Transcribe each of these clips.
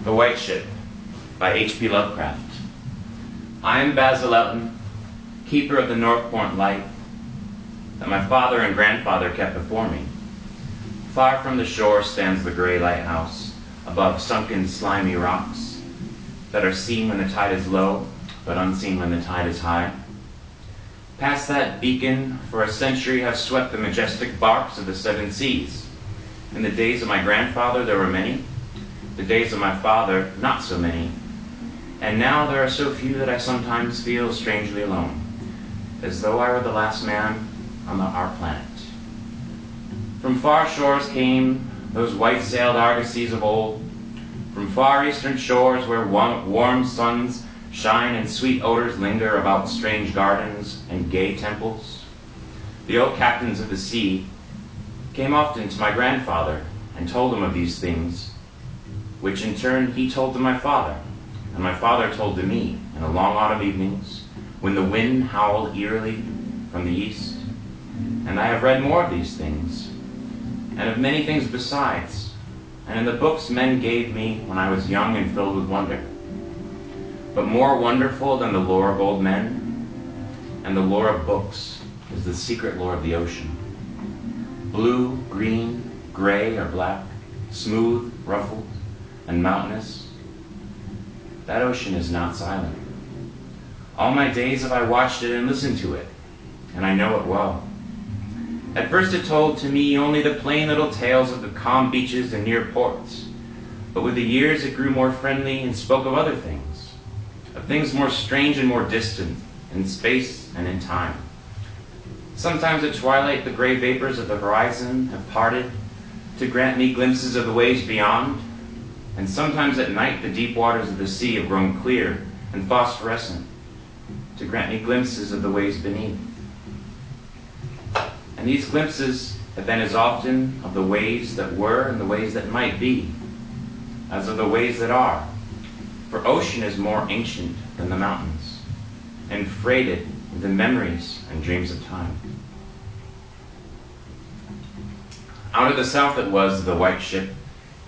The White Ship by H.P. Lovecraft. I am Basil Elton, keeper of the North Point light that my father and grandfather kept before me. Far from the shore stands the gray lighthouse, above sunken slimy rocks that are seen when the tide is low, but unseen when the tide is high. Past that beacon for a century have swept the majestic barks of the seven seas. In the days of my grandfather there were many, the days of my father not so many, and now there are so few that I sometimes feel strangely alone, as though I were the last man on our planet. From far shores came those white-sailed argosies of old, from far eastern shores where warm suns shine and sweet odors linger about strange gardens and gay temples. The old captains of the sea came often to my grandfather and told him of these things, which in turn he told to my father, and my father told to me in the long autumn evenings when the wind howled eerily from the east. And I have read more of these things, and of many things besides, and in the books men gave me when I was young and filled with wonder. But more wonderful than the lore of old men and the lore of books is the secret lore of the ocean. Blue, green, gray, or black, smooth, ruffled, and mountainous, that ocean is not silent. All my days have I watched it and listened to it, and I know it well. At first it told to me only the plain little tales of the calm beaches and near ports, but with the years it grew more friendly and spoke of other things, of things more strange and more distant in space and in time. Sometimes at twilight the gray vapors of the horizon have parted to grant me glimpses of the waves beyond, and sometimes at night the deep waters of the sea have grown clear and phosphorescent to grant me glimpses of the waves beneath. And these glimpses have been as often of the waves that were and the waves that might be, as of the waves that are, for ocean is more ancient than the mountains, and freighted with the memories and dreams of time. Out of the south it was the White Ship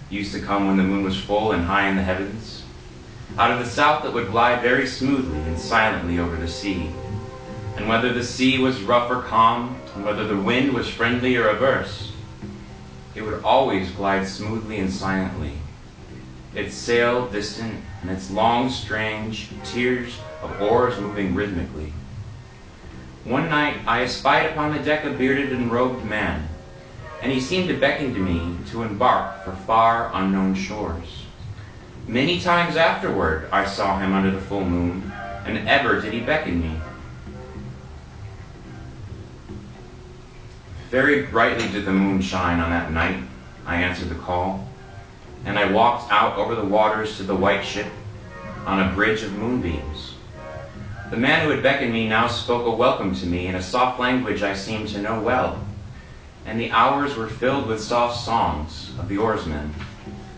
used to come when the moon was full and high in the heavens. Out of the south it would glide very smoothly and silently over the sea. And whether the sea was rough or calm, and whether the wind was friendly or averse, it would always glide smoothly and silently, its sail distant and its long, strange tiers of oars moving rhythmically. One night I espied upon the deck a bearded and robed man, and he seemed to beckon to me to embark for far unknown shores. Many times afterward I saw him under the full moon, and ever did he beckon me. Very brightly did the moon shine on that night. I answered the call, and I walked out over the waters to the White Ship on a bridge of moonbeams. The man who had beckoned me now spoke a welcome to me in a soft language I seemed to know well, and the hours were filled with soft songs of the oarsmen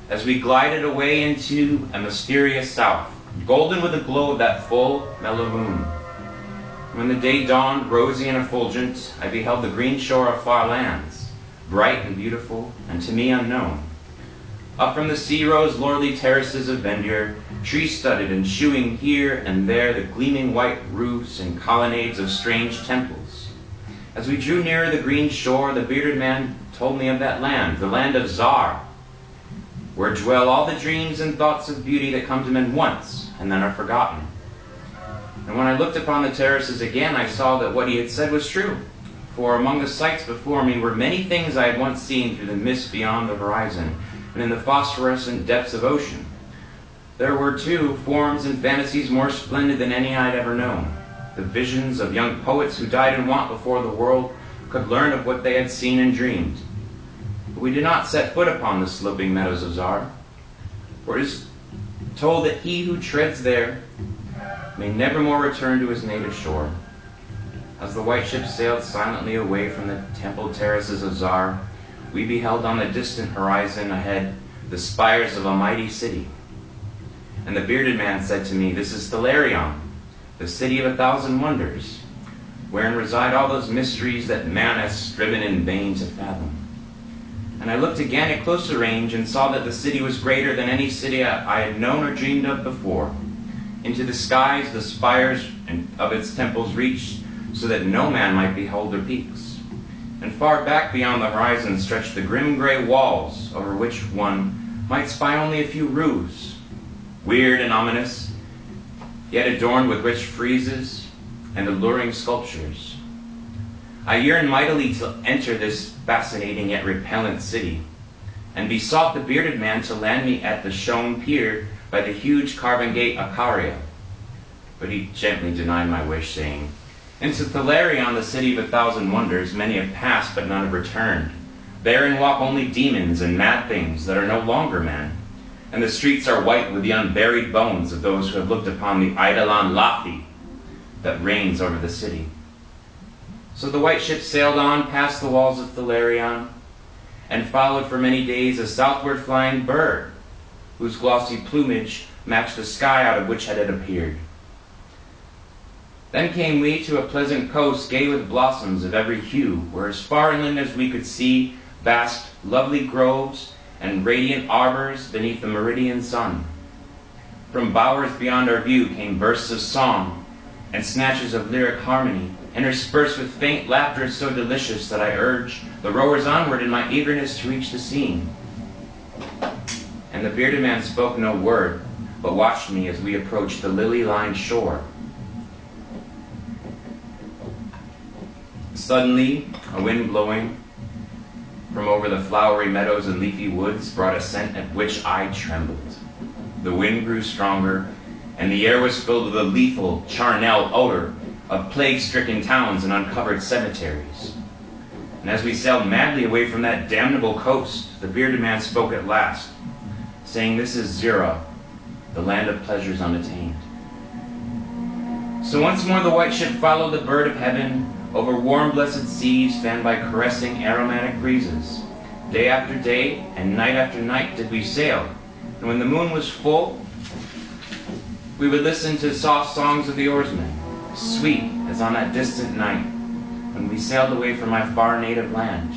as we glided away into a mysterious south, golden with the glow of that full, mellow moon. When the day dawned, rosy and effulgent, I beheld the green shore of far lands, bright and beautiful, and to me unknown. Up from the sea rose lordly terraces of verdure, tree-studded and shewing here and there the gleaming white roofs and colonnades of strange temples. As we drew nearer the green shore, the bearded man told me of that land, the land of Zar, where dwell all the dreams and thoughts of beauty that come to men once and then are forgotten. And when I looked upon the terraces again, I saw that what he had said was true, for among the sights before me were many things I had once seen through the mist beyond the horizon and in the phosphorescent depths of ocean. There were, too, forms and fantasies more splendid than any I had ever known, the visions of young poets who died in want before the world could learn of what they had seen and dreamed. But we did not set foot upon the sloping meadows of Zar, for it is told that he who treads there may never more return to his native shore. As the White Ship sailed silently away from the templed terraces of Zar, we beheld on the distant horizon ahead the spires of a mighty city. And the bearded man said to me, "This is Stellarion, the city of 1,000 wonders, wherein reside all those mysteries that man has striven in vain to fathom." and I looked again at closer range and saw that the city was greater than any city I had known or dreamed of before. Into the skies the spires of its temples reached, so that no man might behold their peaks. And far back beyond the horizon stretched the grim gray walls, over which one might spy only a few roofs, weird and ominous, yet adorned with rich friezes and alluring sculptures. I yearned mightily to enter this fascinating yet repellent city, and besought the bearded man to land me at the shown pier by the huge carven gate Acaria. But he gently denied my wish, saying, "Into Thalarion, the city of 1,000 wonders, many have passed, but none have returned. Therein walk only demons and mad things that are no longer men, and the streets are white with the unburied bones of those who have looked upon the Eidolon Lathi that reigns over the city." So the white ship sailed on past the walls of Thalarion, and followed for many days a southward flying bird, whose glossy plumage matched the sky out of which it had appeared. Then came we to a pleasant coast gay with blossoms of every hue, where as far inland as we could see vast lovely groves and radiant arbors beneath the meridian sun. From bowers beyond our view came bursts of song and snatches of lyric harmony, interspersed with faint laughter so delicious that I urged the rowers onward in my eagerness to reach the scene. And the bearded man spoke no word, but watched me as we approached the lily-lined shore. Suddenly, a wind blowing from over the flowery meadows and leafy woods brought a scent at which I trembled. The wind grew stronger, and the air was filled with a lethal charnel odor of plague-stricken towns and uncovered cemeteries. And as we sailed madly away from that damnable coast, the bearded man spoke at last, saying, "This is Zira, the land of pleasures unattained." So once more the white ship followed the bird of heaven over warm blessed seas fanned by caressing aromatic breezes. Day after day and night after night did we sail, and when the moon was full, we would listen to soft songs of the oarsmen, sweet as on that distant night when we sailed away from my far native land.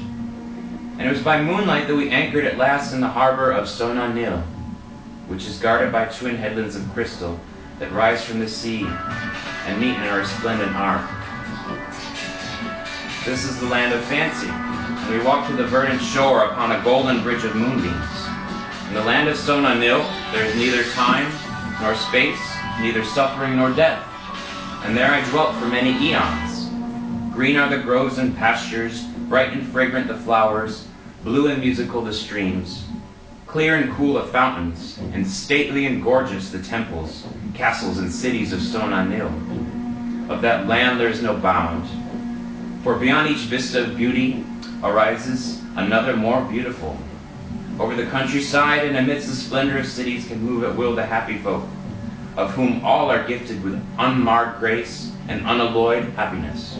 And it was by moonlight that we anchored at last in the harbor of Sonanil, which is guarded by twin headlands of crystal that rise from the sea and meet in a resplendent arc. This is the land of fancy, and we walk to the verdant shore upon a golden bridge of moonbeams. In the land of Sonanil there is neither time nor space, neither suffering nor death, and there I dwelt for many eons. Green are the groves and pastures, bright and fragrant the flowers, blue and musical the streams, clear and cool the fountains, and stately and gorgeous the temples, castles, and cities of Sonanil. Of that land there is no bound, for beyond each vista of beauty arises another more beautiful. Over the countryside and amidst the splendor of cities can move at will the happy folk, of whom all are gifted with unmarred grace and unalloyed happiness.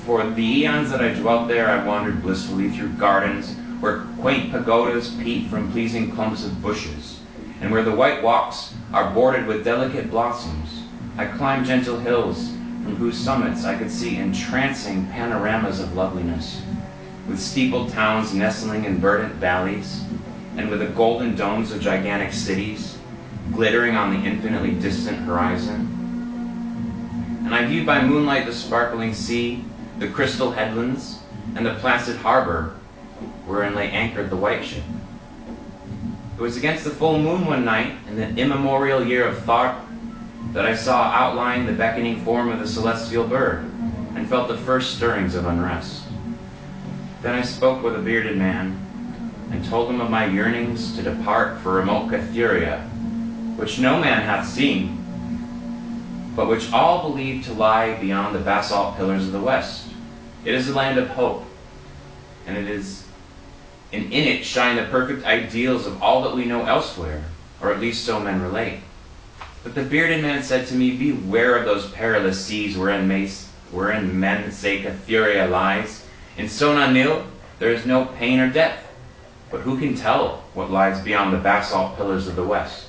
For the eons that I dwelt there, I wandered blissfully through gardens where quaint pagodas peep from pleasing clumps of bushes, and where the white walks are bordered with delicate blossoms. I climbed gentle hills from whose summits I could see entrancing panoramas of loveliness, with steepled towns nestling in verdant valleys, and with the golden domes of gigantic cities glittering on the infinitely distant horizon. And I viewed by moonlight the sparkling sea, the crystal headlands, and the placid harbor wherein lay anchored the white ship. It was against the full moon one night in the immemorial year of Thar that I saw outlined the beckoning form of the celestial bird, and felt the first stirrings of unrest. Then I spoke with a bearded man, and told him of my yearnings to depart for remote Cathuria, which no man hath seen, but which all believe to lie beyond the basalt pillars of the west. It is a land of hope, and in it shine the perfect ideals of all that we know elsewhere, or at least so men relate. But the bearded man said to me, "Beware of those perilous seas wherein men say Cathuria lies. In Sonanil there is no pain or death, but who can tell what lies beyond the basalt pillars of the west?"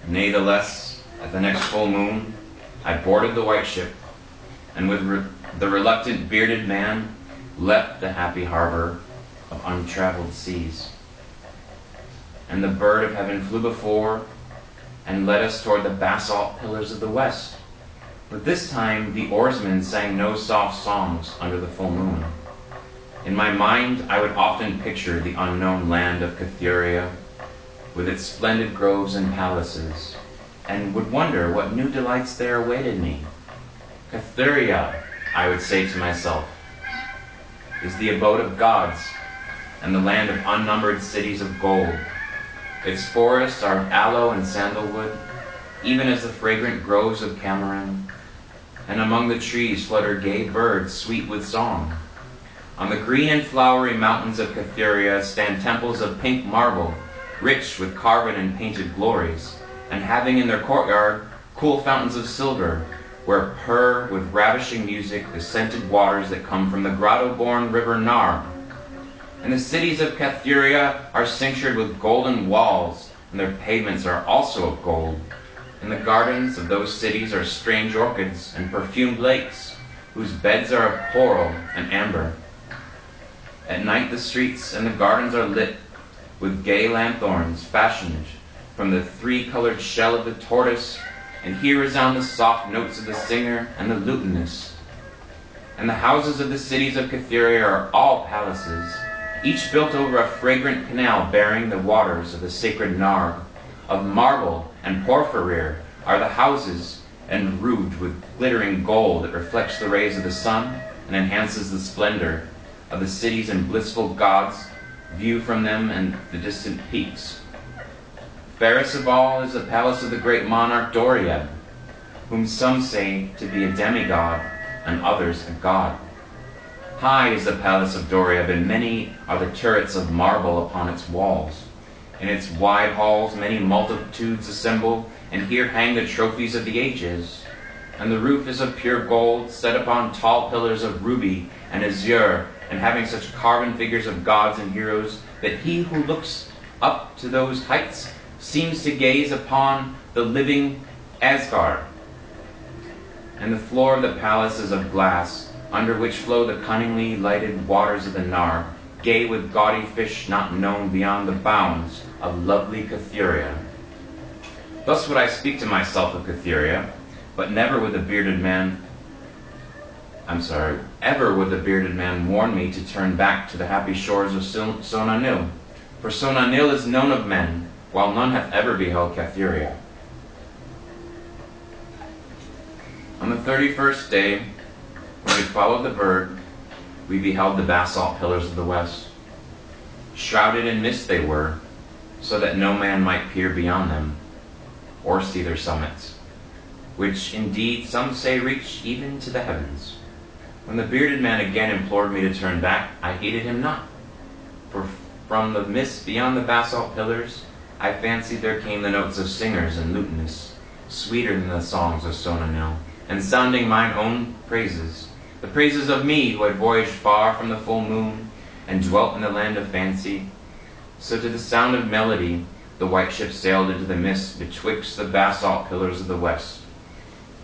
Natheless, at the next full moon, I boarded the white ship, and with the reluctant bearded man left the happy harbor of untraveled seas. And the bird of heaven flew before and led us toward the basalt pillars of the west. But this time the oarsmen sang no soft songs under the full moon. In my mind I would often picture the unknown land of Cathuria, with its splendid groves and palaces, and would wonder what new delights there awaited me. Cathuria, I would say to myself, is the abode of gods and the land of unnumbered cities of gold. Its forests are of aloe and sandalwood, even as the fragrant groves of Cameron, and among the trees flutter gay birds sweet with song. On the green and flowery mountains of Cathuria stand temples of pink marble, rich with carven and painted glories, and having in their courtyard cool fountains of silver, where purr with ravishing music the scented waters that come from the grotto-born river Nar. And the cities of Cathuria are cinctured with golden walls, and their pavements are also of gold. In the gardens of those cities are strange orchids and perfumed lakes, whose beds are of coral and amber. At night the streets and the gardens are lit with gay lanthorns fashioned from the three-colored shell of the tortoise, and here resound the soft notes of the singer and the lutanist. And the houses of the cities of Cathuria are all palaces, each built over a fragrant canal bearing the waters of the sacred Narg. Of marble and porphyry are the houses, and roofed with glittering gold that reflects the rays of the sun and enhances the splendor of the cities and blissful gods view from them and the distant peaks. Fairest of all is the palace of the great monarch Dorieb, whom some say to be a demigod and others a god. High is the palace of Dorieb, and many are the turrets of marble upon its walls. In its wide halls many multitudes assemble, and here hang the trophies of the ages. And the roof is of pure gold, set upon tall pillars of ruby and azure, and having such carven figures of gods and heroes that he who looks up to those heights seems to gaze upon the living Asgard. And the floor of the palace is of glass, under which flow the cunningly lighted waters of the Nar, gay with gaudy fish not known beyond the bounds of lovely Cathuria. Thus would I speak to myself of Cathuria, but ever would the bearded man warn me to turn back to the happy shores of Sonanil. For Sonanil is known of men, while none hath ever beheld Cathuria. On the 31st day, when we followed the bird, we beheld the basalt pillars of the west. Shrouded in mist they were, so that no man might peer beyond them, or see their summits, which indeed some say reach even to the heavens. When the bearded man again implored me to turn back, I heeded him not, for from the mist beyond the basalt pillars, I fancied there came the notes of singers and lutanists, sweeter than the songs of Sonanil, and sounding mine own praises, the praises of me who had voyaged far from the full moon and dwelt in the land of fancy. So to the sound of melody the white ship sailed into the mist betwixt the basalt pillars of the west.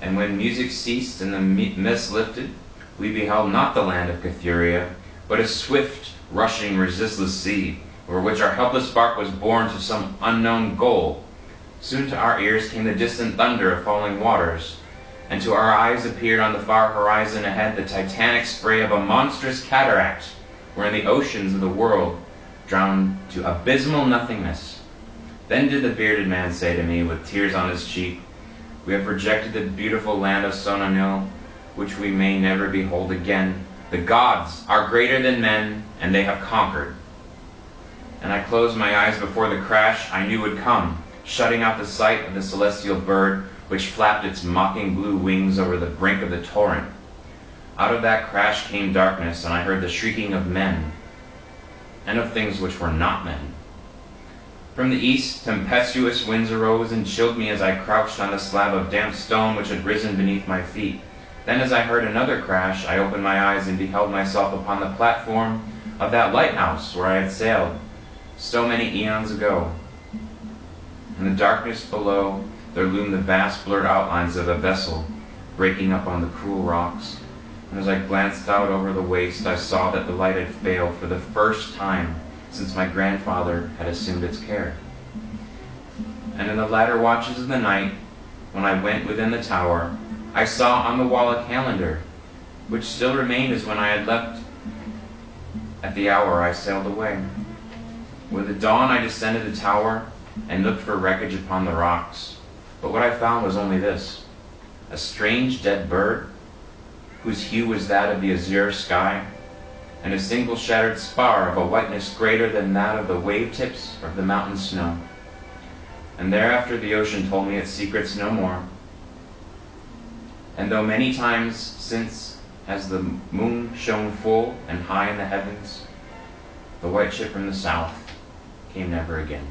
And when music ceased and the mist lifted, we beheld not the land of Cathuria, but a swift, rushing, resistless sea, over which our helpless bark was borne to some unknown goal. Soon to our ears came the distant thunder of falling waters, and to our eyes appeared on the far horizon ahead the titanic spray of a monstrous cataract, wherein the oceans of the world drowned to abysmal nothingness. Then did the bearded man say to me, with tears on his cheek, "We have rejected the beautiful land of Sonanil, which we may never behold again. The gods are greater than men, and they have conquered." And I closed my eyes before the crash I knew would come, shutting out the sight of the celestial bird, which flapped its mocking blue wings over the brink of the torrent. Out of that crash came darkness, and I heard the shrieking of men, and of things which were not men. From the east, tempestuous winds arose and chilled me as I crouched on the slab of damp stone which had risen beneath my feet. Then as I heard another crash, I opened my eyes and beheld myself upon the platform of that lighthouse where I had sailed so many eons ago. In the darkness below, there loomed the vast blurred outlines of a vessel breaking up on the cruel rocks, and as I glanced out over the waste, I saw that the light had failed for the first time since my grandfather had assumed its care. And in the latter watches of the night, when I went within the tower, I saw on the wall a calendar, which still remained as when I had left at the hour I sailed away. With the dawn I descended the tower and looked for wreckage upon the rocks, but what I found was only this: a strange dead bird, whose hue was that of the azure sky, and a single shattered spar of a whiteness greater than that of the wave tips or of the mountain snow. And thereafter the ocean told me its secrets no more. And though many times since, as the moon shone full and high in the heavens, the white ship from the south came never again.